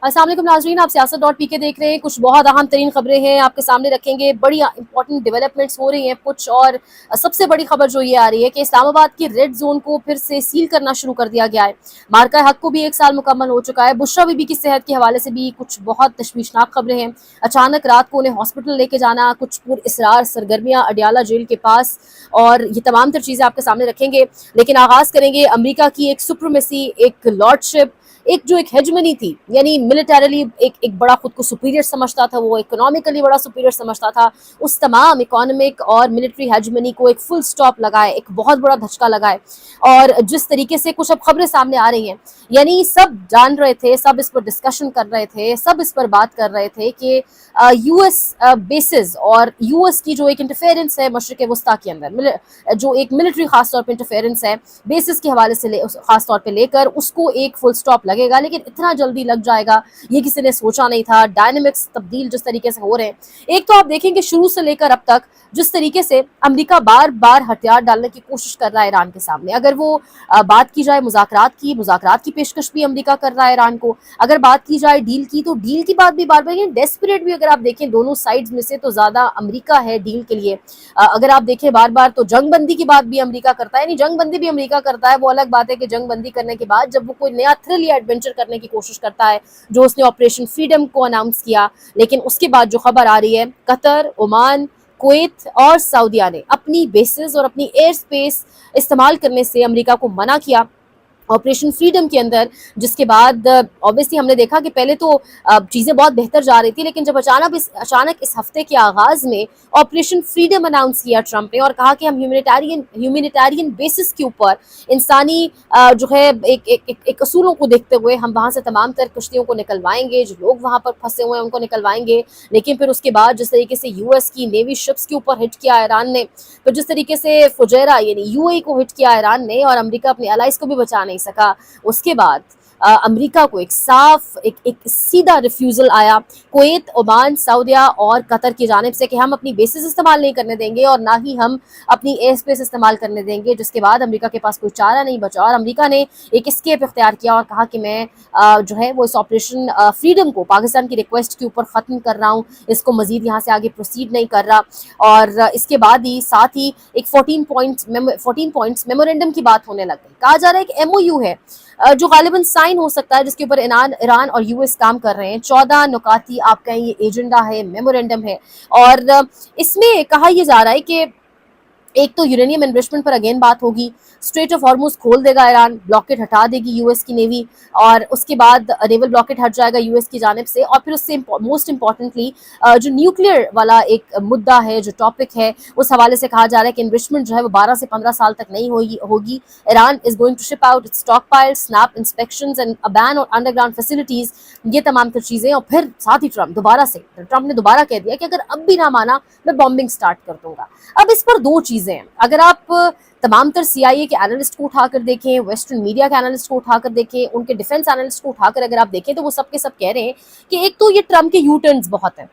अस्सलाम वालेकुम नाज़रीन, आप सियासत.pk देख रहे हैं। कुछ बहुत अहम तरीन खबरें हैं आपके सामने रखेंगे। बड़ी इंपॉर्टेंट डेवलपमेंट्स हो रही हैं कुछ, और सबसे बड़ी खबर जो ये आ रही है कि इस्लामाबाद की रेड जोन को फिर से सील करना शुरू कर दिया गया है। मार्का हक को भी 1 साल मुकम्मल हो चुका है। बुशरा बीबी की सेहत के हवाले से भी कुछ बहुत तशवीशनाक खबरें हैं। अचानक रात को उन्हें हॉस्पिटल लेके जाना, कुछ पुरअसरार सरगर्मियाँ अडियाला जेल के पास, और ये तमाम तर चीज़ें आपके सामने रखेंगे। लेकिन आगाज़ करेंगे अमरीका की एक सुप्रीमेसी, एक लॉर्डशिप, एक जो एक हेजमनी थी, यानी मिलिटरीली एक बड़ा खुद को सुपीरियर समझता था, वो इकोनॉमिकली बड़ा सुपीरियर समझता था। उस तमाम इकोनॉमिक और मिलिट्री हेजमनी को एक फुल स्टॉप लगाए, एक बहुत बड़ा धचका लगाए। और जिस तरीके से कुछ अब खबरें सामने आ रही हैं, यानी सब जान रहे थे, सब इस पर डिस्कशन कर रहे थे, सब इस पर बात कर रहे थे कि यूएस बेसिस और यूएस की जो एक इंटरफेरेंस है मशरिक वस्ता के अंदर, जो एक मिलिट्री खासतौर पर इंटरफेरेंस है बेसिस के हवाले से खासतौर पर लेकर, उसको एक फुल स्टॉप लगेगा। लेकिन इतना जल्दी लग जाएगा ये किसी ने सोचा नहीं था। डायनेमिक्स तब्दील जिस तरीके से हो रहे हैं, एक तो आप देखेंगे शुरू से लेकर अब तक जिस तरीके से अमेरिका बार बार हथियार डालने की कोशिश कर रहा है ईरान के सामने। अगर वो बात की जाए मुज़ाकरात की पेशकश भी अमेरिका कर रहा है ईरान को। अगर बात की जाए डील की, तो डील की बात भी बार बार, डेस्परेट भी अगर आप देखें दोनों साइड्स में से, तो ज्यादा अमेरिका है डील के लिए। अगर आप देखें बार बार, तो जंगबंदी की बात भी अमेरिका करता है, यानी जंगबंदी भी अमेरिका करता है। वो अलग बात है कि जंगबंदी करने के बाद जब वो कोई नया थ्रिल या एडवेंचर करने की कोशिश करता है, जो उसने ऑपरेशन फ्रीडम को अनाउंस किया, लेकिन उसके बाद जो खबर आ रही है, कतर, ओमान, कुवैत और सऊदीया ने अपनी बेसिस और अपनी एयर स्पेस इस्तेमाल करने से अमेरिका को मना किया ऑपरेशन फ्रीडम के अंदर। जिसके बाद ऑब्वियसली हमने देखा कि पहले तो चीज़ें बहुत बेहतर जा रही थी, लेकिन जब अचानक इस हफ्ते के आगाज़ में ऑपरेशन फ्रीडम अनाउंस किया ट्रंप ने, और कहा कि हम ह्यूमैनिटेरियन बेसिस के ऊपर इंसानी जो है एक असूलों को देखते हुए हम वहाँ से तमाम तर कश्तियों को निकलवाएंगे, जो लोग वहाँ पर फंसे हुए हैं उनको निकलवाएंगे। लेकिन फिर उसके बाद जिस तरीके से यूएस की नेवी शिप्स के ऊपर हिट किया ईरान ने, तो जिस तरीके से फुजैरा यानी यूएई को हिट किया ईरान ने, और अमेरिका अपने एलाइज को भी बचा नहीं सका, उसके बाद अमेरिका को एक साफ एक सीधा रिफ्यूजल आया कुवैत, ओमान, सऊदीया और कतर की जानिब से कि हम अपनी बेसिस इस्तेमाल नहीं करने देंगे और ना ही हम अपनी एयर स्पेस इस्तेमाल करने देंगे। जिसके बाद अमेरिका के पास कोई चारा नहीं बचा और अमेरिका ने एक एस्केप इख्तियार किया और कहा कि मैं जो है वो इस ऑपरेशन फ्रीडम को पाकिस्तान की रिक्वेस्ट के ऊपर ख़त्म कर रहा हूँ, इसको मजीद यहाँ से आगे प्रोसीड नहीं कर रहा। और इसके बाद ही साथ ही एक 14 पॉइंट्स मेमोरेंडम की बात होने लग गई। कहा जा रहा है कि एमओयू है जो गालिबन साइन हो सकता है, जिसके ऊपर ईरान और यूएस काम कर रहे हैं। 14 नुकाती आपका ये एजेंडा है, मेमोरेंडम है, और इसमें कहा यह जा रहा है कि एक तो यूरेनियम एनरिचमेंट पर अगेन बात होगी, स्ट्रेट ऑफ हॉर्मुज खोल देगा ईरान, ब्लॉकेट हटा देगी यूएस की नेवी, और उसके बाद नेवल ब्लॉकेट हट जाएगा यूएस की जानिब से। और फिर उससे मोस्ट इंपॉर्टेंटली जो न्यूक्लियर वाला एक मुद्दा है, जो टॉपिक है, उस हवाले से कहा जा रहा है कि एनरिचमेंट जो है वो 12 से 15 साल तक नहीं होगी। Iran is going to ship out its stockpile, snap inspections and a ban on underground facilities, ये तमाम तर चीज़ें। और फिर साथ ही ट्रंप ने दोबारा कह दिया कि अगर अब भी ना माना मैं बॉम्बिंग स्टार्ट कर दूंगा। अब इस पर दो चीज़ें हैं, अगर आप तमाम तर सीआईए के एनालिस्ट को उठाकर देखें, वेस्टर्न मीडिया के एनालिस्ट को उठाकर देखें, उनके डिफेंस एनालिस्ट को उठाकर अगर आप देखें, तो वो सब के सब कह रहे हैं कि एक तो ये ट्रंप के यू टर्न्स बहुत हैं।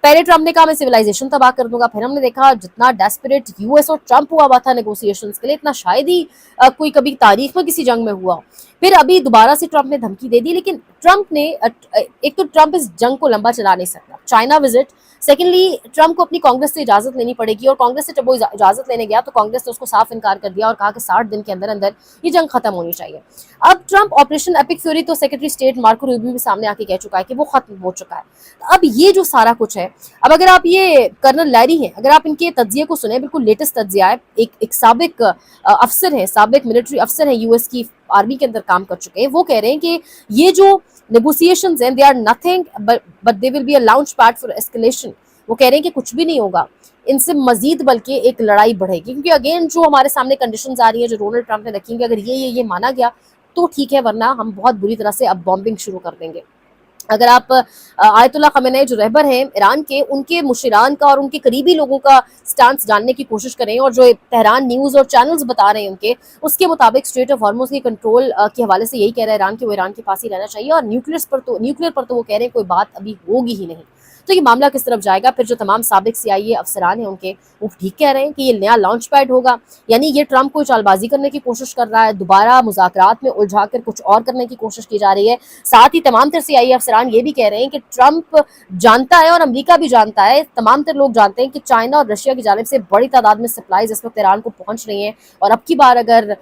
पहले ट्रंप ने कहा मैं सिविलाइजेशन तबाह कर दूंगा, फिर हमने देखा जितना डेस्परेट यूएस और ट्रंप हुआ था नेगोशिएशंस के लिए, इतना शायद ही कोई कभी तारीख में किसी जंग में हुआ। फिर अभी दोबारा से ट्रंप ने धमकी दे दी, लेकिन ट्रंप ने एक तो ट्रंप इस जंग को लंबा चला नहीं सकता, चाइना विजिट, सेकेंडली ट्रंप को अपनी कांग्रेस से इजाजत लेनी पड़ेगी, और कांग्रेस से जब वो इजाजत लेने गया तो कांग्रेस ने उसको साफ इनकार कर दिया और कहा कि 60 दिन के अंदर अंदर ये जंग खत्म होनी चाहिए। अब ट्रंप ऑपरेशन एपिक फ्यूरी, तो सेक्रेटरी स्टेट मार्को रूबियो भी सामने आके कह चुका है कि वो खत्म हो चुका है। अब ये जो सारा कुछ है, अब अगर आप ये कर्नल लैरी हैं, अगर आप इनके तज्जिए को सुने, बिल्कुल लेटेस्ट तज्जिया है, एक साबिक अफसर है, साबिक मिलिट्री अफसर है, यूएस की आर्मी के अंदर काम कर चुके हैं, वो कह रहे हैं कि ये जो नेगोशिएशंस हैं, they are nothing but they will be a launch pad for escalation. वो कह रहे हैं कि कुछ भी नहीं होगा, इनसे मजीद बल्कि एक लड़ाई बढ़ेगी, क्योंकि अगेन जो हमारे सामने कंडीशंस आ रही है, जो डोनाल्ड ट्रंप ने रखी है, अगर ये माना गया तो ठीक है, वरना हम बहुत बुरी तरह से अब बॉम्बिंग शुरू कर देंगे। अगर आप आयतुल्लाह खमेनेई जो रहबर हैं ईरान के, उनके मुशीरान का और उनके करीबी लोगों का स्टांस जानने की कोशिश करें, और जो तेहरान न्यूज़ और चैनल्स बता रहे हैं उनके, उसके मुताबिक स्ट्रेट ऑफ हॉर्मुज के कंट्रोल के हवाले से यही कह रहा है ईरान कि वो ईरान के पास ही रहना चाहिए, और न्यूक्लियर पर तो वो कह रहे हैं कोई बात अभी होगी ही नहीं। तो ये मामला किस तरफ जाएगा? फिर जो तमाम साबिक सीआईए अफसरान हैं उनके, वो ठीक कह रहे हैं कि ये नया लॉन्च पैड होगा, यानी ये ट्रंप को चालबाजी करने की कोशिश कर रहा है, दोबारा मुज़ाकरात में उलझा कर कुछ और करने की कोशिश की जा रही है। साथ ही तमाम तर सीआईए अफसरान ایران یہ بھی کہہ رہے ہیں کہ ٹرمپ جانتا ہے اور امریکہ بھی جانتا ہے, تمام تر لوگ جانتے ہیں کہ چائنا اور رشیا کی جانب سے بڑی تعداد میں سپلائیز اس وقت ایران کو پہنچ رہی ہیں, اور اب کی بار اگر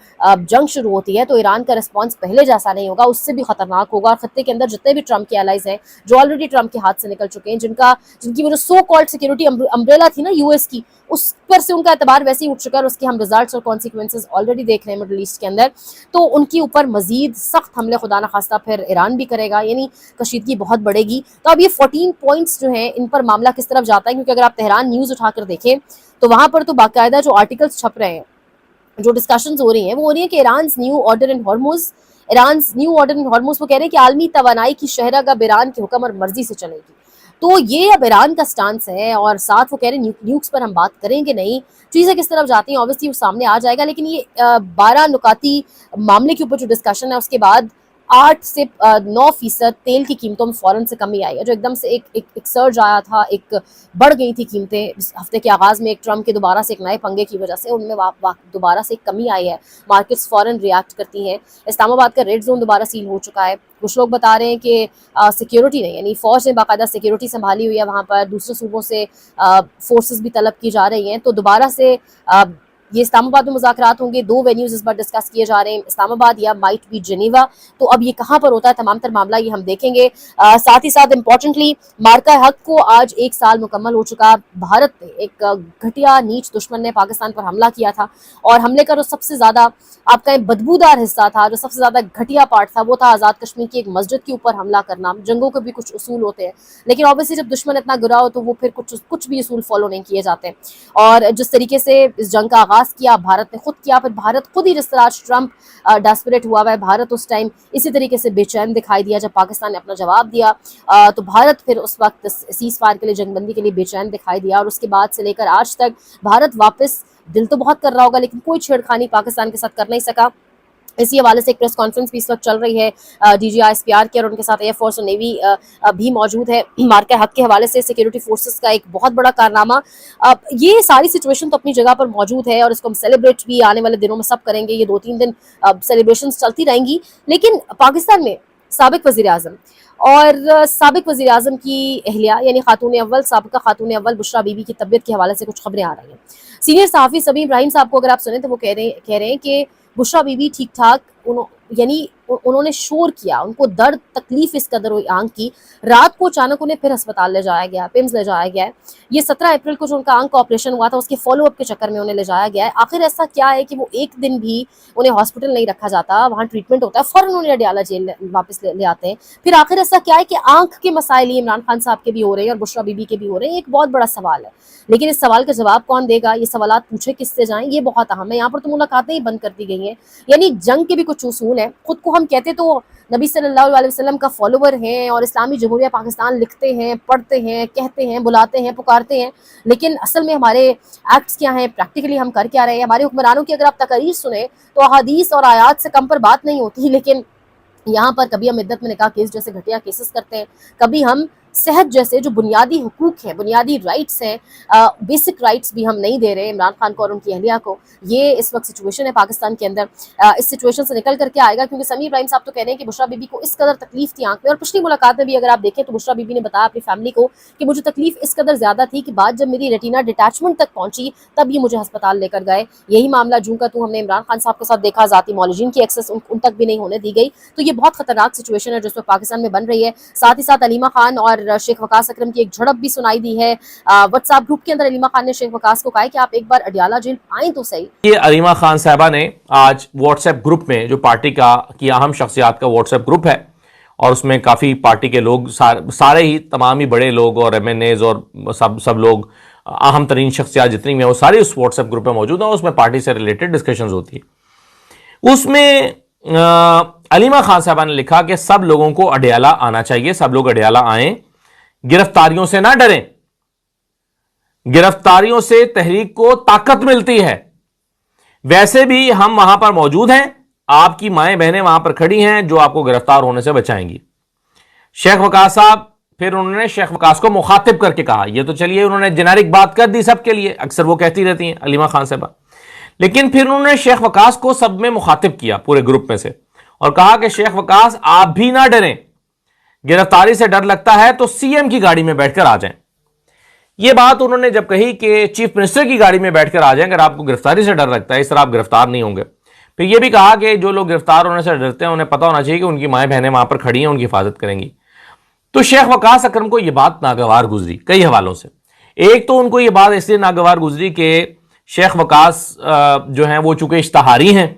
جنگ شروع ہوتی ہے تو ایران کا رسپانس پہلے جیسا نہیں ہوگا, اس سے بھی خطرناک ہوگا. اور خطے کے اندر جتنے بھی ٹرمپ کے الائز ہیں جو آلریڈی ٹرمپ کے ہاتھ سے نکل چکے ہیں, جن کی وہ جو سو کالڈ سیکورٹی امبریلا تھی نا یو ایس کی, اس پر سے ان کا اعتبار ویسے ہی اٹھ چکا ہے, اور اس کے ہم ریزلٹس اور کانسیکوینسز آلریڈی دیکھ رہے ہیں مڈل ایسٹ کے اندر. تو ان کے اوپر مزید سخت حملے خدا نخواستہ پھر ایران بھی کرے گا, یعنی کشیدگی بہت بڑھے گی. تو اب یہ 14 پوائنٹس جو ہیں ان پر معاملہ کس طرف جاتا ہے, کیونکہ اگر آپ تہران نیوز اٹھا کر دیکھیں تو وہاں پر تو باقاعدہ جو آرٹیکلس چھپ رہے ہیں, جو ڈسکشنز ہو رہی ہیں, وہ ہو رہی ہیں کہ ایرانز نیو آرڈر ان ہارموز, وہ کہہ رہے ہیں کہ عالمی توانائی کی شہرہ گاہ ایران کے حکم اور مرضی سے چلے گی. تو یہ اب ایران کا سٹانس ہے, اور ساتھ وہ کہہ رہے ہیں نیوکس پر ہم بات کریں گے نہیں. چیزیں کس طرف جاتی ہیں obviously وہ سامنے آ جائے گا, لیکن یہ 12 نکاتی معاملے کے اوپر جو ڈسکشن ہے اس کے بعد 8 سے 9% تیل کی قیمتوں میں فوراً سے کمی آئی ہے, جو ایک دم سے ایک سرج آیا تھا, ایک بڑھ گئی تھی قیمتیں ہفتے کے آغاز میں ایک ٹرمپ کے دوبارہ سے ایک نئے پنگے کی وجہ سے, ان میں دوبارہ سے ایک کمی آئی ہے, مارکیٹس فوراً ریاکٹ کرتی ہیں. اسلام آباد کا ریڈ زون دوبارہ سیل ہو چکا ہے. کچھ لوگ بتا رہے ہیں کہ سیکیورٹی نہیں, یعنی فوج نے باقاعدہ سیکیورٹی سنبھالی ہوئی ہے وہاں پر, دوسرے صوبوں سے فورسز بھی طلب کی جا رہی ہیں. تو دوبارہ سے یہ اسلام آباد میں مذاکرات ہوں گے, 2 وینیوز اس بار ڈسکس کیے جا رہے ہیں, اسلام آباد یا مائٹ بی جنیوا. تو اب یہ کہاں پر ہوتا ہے تمام تر معاملہ یہ ہم دیکھیں گے. ساتھ ہی ساتھ امپورٹنٹلی مارکہ حق کو آج 1 سال مکمل ہو چکا. بھارت نے ایک گھٹیا نیچ دشمن نے پاکستان پر حملہ کیا تھا, اور حملے کا جو سب سے زیادہ آپ کا بدبودار حصہ تھا, جو سب سے زیادہ گھٹیا پارٹ تھا, وہ تھا آزاد کشمیر کی ایک مسجد کے اوپر حملہ کرنا. جنگوں کے بھی کچھ اصول ہوتے ہیں, لیکن obviously جب دشمن اتنا گرا ہو تو وہ پھر کچھ بھی اصول فالو نہیں کیے جاتے. اور جس طریقے سے اس جنگ کا آغاز کیا بھارت نے خود کیا, پھر بھارت خود ہی جس طرح ٹرمپ ڈیسپریٹ ہوا ہے, بھارت اس ٹائم اسی طریقے سے بے چین دکھائی دیا جب پاکستان نے اپنا جواب دیا. تو بھارت پھر اس وقت سیز فائر کے لیے, جنگ بندی کے لیے بے چین دکھائی دیا, اور اس کے بعد سے لے کر آج تک بھارت واپس دل تو بہت کر رہا ہوگا لیکن کوئی چھیڑخانی پاکستان کے ساتھ کر نہیں سکا. اسی حوالے سے ایک پریس کانفرنس بھی اس وقت چل رہی ہے D G I S P R کی, اور ان کے ساتھ ایئر فورس اور نیوی بھی موجود ہے. مارکہ حق کے حوالے سے سیکیورٹی فورسز کا ایک بہت بڑا کارنامہ. یہ ساری سچویشن تو اپنی جگہ پر موجود ہے, اور اس کو ہم سیلیبریٹ بھی آنے والے دنوں میں سب کریں گے. یہ 2-3 دن سیلیبریشنز چلتی رہیں گی. لیکن پاکستان میں سابق وزیر اعظم کی اہلیہ یعنی سابقہ خاتون اول بشرا بی بی کی طبیعت کے حوالے سے کچھ خبریں آ رہی ہیں. سینئر صحافی سمیع ابراہیم صاحب کو اگر آپ سنیں تو وہ کہہ رہے ہیں کہ بشرا بی بی ٹھیک ٹھاک, یعنی انہوں نے شور کیا, ان کو درد تکلیف اس قدر ہوئی آنکھ کی, رات کو اچانک انہیں پھر ہسپتال لے جایا گیا, پیمز لے جایا گیا ہے. یہ 17 اپریل کو جو ان کا آنکھ کا آپریشن ہوا تھا اس کے فالو اپ کے چکر میں انہیں لے جایا گیا ہے. آخر ایسا کیا ہے کہ وہ ایک دن بھی انہیں ہاسپٹل نہیں رکھا جاتا, وہاں ٹریٹمنٹ ہوتا ہے, فوراً انہیں اڈیالہ جیل واپس لے آتے ہیں. پھر آخر ایسا کیا ہے کہ آنکھ کے مسائل ہی عمران خان صاحب کے بھی ہو رہے ہیں اور بشرا بی بی کے بھی ہو رہے ہیں. ایک بہت بڑا سوال ہے, لیکن اس سوال کا جواب کون دے گا, یہ سوالات پوچھے کس سے جائیں, یہ بہت اہم ہے. یہاں پر تو ملاقاتیں ہی بند کر دی گئی ہیں. یعنی جنگ کے بھی کچھ اصول ہیں. خود کو ہم کہتے تو نبی صلی اللہ علیہ وسلم کا فالوور ہیں, اور اسلامی جمہوریہ پاکستان لکھتے ہیں, پڑھتے ہیں, کہتے ہیں, بلاتے ہیں, پکارتے ہیں, لیکن اصل میں ہمارے ایکٹس کیا ہیں, پریکٹیکلی ہم کر کیا رہے ہیں. ہمارے حکمرانوں کی اگر آپ تقاریر سنیں تو احادیث اور آیات سے کم پر بات نہیں ہوتی, لیکن یہاں پر کبھی ہم عدت میں نکاح کیس جیسے گھٹیا کیسز کرتے ہیں, کبھی ہم صحت جیسے جو بنیادی حقوق ہیں, بنیادی رائٹس ہیں, بیسک رائٹس بھی ہم نہیں دے رہے عمران خان کو اور ان کی اہلیہ کو. یہ اس وقت سچویشن ہے پاکستان کے اندر. اس سچویشن سے نکل کر کے آئے گا, کیونکہ سمیع ابراہیم صاحب تو کہہ رہے ہیں کہ بشرا بی بی کو اس قدر تکلیف تھی آنکھ میں, اور پچھلی ملاقات میں بھی اگر آپ دیکھیں تو بشرا بی بی نے بتایا اپنی فیملی کو کہ مجھے تکلیف اس قدر زیادہ تھی کہ بات جب میری ریٹینا ڈیٹیچمنٹ تک پہنچی تب یہ مجھے ہسپتال لے کر گئے. یہی معاملہ جوں کا تو ہم نے عمران خان صاحب کے ساتھ دیکھا, ذاتی معالجین کی ایکسس ان تک بھی نہیں ہونے دی گئی. تو یہ بہت خطرناک سچویشن ہے جو اس وقت پاکستان میں بن رہی ہے. ساتھ ہی ساتھ علیمہ خان اور شیخ وقاص اکرم کی ایک جھڑپ بھی سنائی دی ہے. واٹس ایپ گروپ کے اندر علیمہ خان نے شیخ وقاص کو کہا کہ آپ ایک بار اڈیالہ جیل آئیں تو صحیح. یہ علیمہ خان صاحبہ نے آج واٹس ایپ گروپ میں, جو پارٹی کی اہم شخصیات کا واٹس ایپ گروپ ہے اور اس میں کافی پارٹی کے لوگ سارے ہی تمام ہی بڑے لوگ اور ایم این ایز اور سب لوگ اہم ترین شخصیات جتنی بھی ہیں وہ ساری اس واٹس ایپ گروپ میں موجود ہیں. اس میں پارٹی سے ریلیٹڈ ڈسکشنز ہوتی ہیں. اس میں علیمہ خان صاحبہ نے لکھا کہ سب لوگوں کو اڈیالہ آنا چاہیے, سب لوگ اڈیالہ آئیں, گرفتاریوں سے نہ ڈریں, گرفتاریوں سے تحریک کو طاقت ملتی ہے. ویسے بھی ہم وہاں پر موجود ہیں, آپ کی مائیں بہنیں وہاں پر کھڑی ہیں جو آپ کو گرفتار ہونے سے بچائیں گی. شیخ وقاص صاحب, پھر انہوں نے شیخ وقاص کو مخاطب کر کے کہا, یہ تو چلیے انہوں نے جنیرک بات کر دی سب کے لیے, اکثر وہ کہتی رہتی ہیں علیمہ خان صاحبہ, لیکن پھر انہوں نے شیخ وقاص کو سب میں مخاطب کیا پورے گروپ میں سے, اور کہا کہ شیخ وقاص آپ بھی نہ ڈریں, गिरफ्तारी से डर लगता है तो सीएम की गाड़ी में बैठकर आ जाएं। ये बात उन्होंने जब कही कि चीफ मिनिस्टर की गाड़ी में बैठकर आ जाएं, अगर आपको गिरफ्तारी से डर लगता है, इस तरह आप गिरफ्तार नहीं होंगे। फिर ये भी कहा कि जो लोग गिरफ्तार होने से डरते हैं उन्हें पता होना चाहिए कि उनकी माएँ बहनें वहां पर खड़ी हैं, उनकी हिफाजत करेंगी। तो शेख वकास अकरम को यह बात नागवार गुजरी कई हवालों से। एक तो उनको यह बात इसलिए नागवार गुजरी कि शेख वकास जो हैं वो चूंकि इश्तहारी हैं,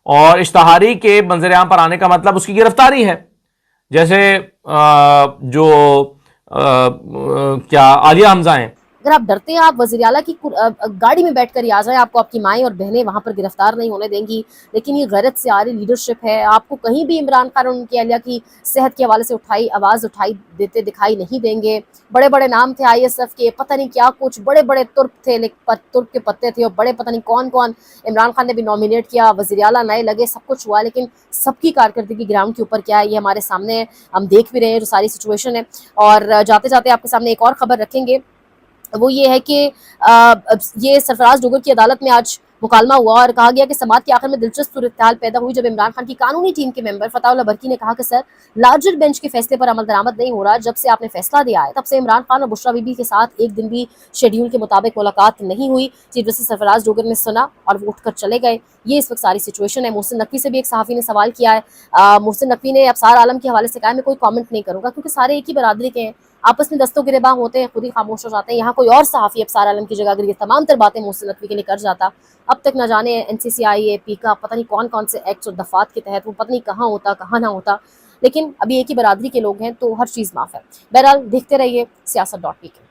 और इश्तहारी के मंजर-ए-आम पर आने का मतलब उसकी गिरफ्तारी है। जैसे जो क्या आलिया हमजा हैं, अगर आप डरते हैं, आप वज़ीर आला की गाड़ी में बैठकर ही आ जाएं, आपको आपकी माएँ और बहनें वहाँ पर गिरफ्तार नहीं होने देंगी। लेकिन ये गैरत से आ रही लीडरशिप है। आपको कहीं भी इमरान खान और उनकी अहलिया की सेहत के हवाले से आवाज़ उठाई देते दिखाई नहीं देंगे। बड़े बड़े नाम थे ISF के, पता नहीं क्या कुछ, बड़े बड़े तुर्क थे, तुर्क के पत्ते थे, और बड़े पता नहीं कौन कौन इमरान खान ने भी नॉमिनेट किया, वज़ीर आला नए लगे, सब कुछ हुआ, लेकिन सबकी कारकर्दगी ग्राउंड के ऊपर क्या है ये हमारे सामने है। हम देख भी रहे हैं जो सारी सिचुएशन है। और जाते जाते आपके सामने एक और खबर रखेंगे, वो ये है कि ये सरफराज डोगर की अदालत में आज मुकालमा हुआ और कहा गया कि समाअत के आखिर में दिलचस्प सूरत-ए-हाल पैदा हुई जब इमरान खान की कानूनी टीम के मेंबर फताहुल्लाह बरकी ने कहा कि सर, लार्जर बेंच के फैसले पर अमल दरामद नहीं हो रहा। जब से आपने फैसला दिया है तब से इमरान खान और बुशरा बीबी के साथ एक दिन भी शेड्यूल के मुताबिक मुलाकात नहीं हुई। चीफ जस्टिस सरफराज डोगर ने सुना और वो उठकर चले गए। ये इस वक्त सारी सिचुएशन है। मोहसिन नकवी से भी एक सहाफ़ी ने सवाल किया है। मोहसिन नकवी ने अफसार आलम के हवाले से कहा मैं कोई कॉमेंट नहीं करूँगा क्योंकि सारे एक ही बरादरी के हैं, आपस में दस्तों गिरेबां होते हैं, खुद ही खामोश हो जाते हैं। यहाँ कोई और सहाफ़ी अफसार आलम की जगह अगर ये तमाम तर बातें मोहसिन नकवी के लिए कर जाता, अब तक न जाने NCCI पीका पता नहीं कौन कौन से एक्ट्स और दफात के तहत वो पता नहीं कहाँ होता कहाँ ना होता। लेकिन अभी एक ही बरादरी के लोग हैं तो हर चीज़ माफ़ है। बहरहाल देखते रहिए siyaasat.pk।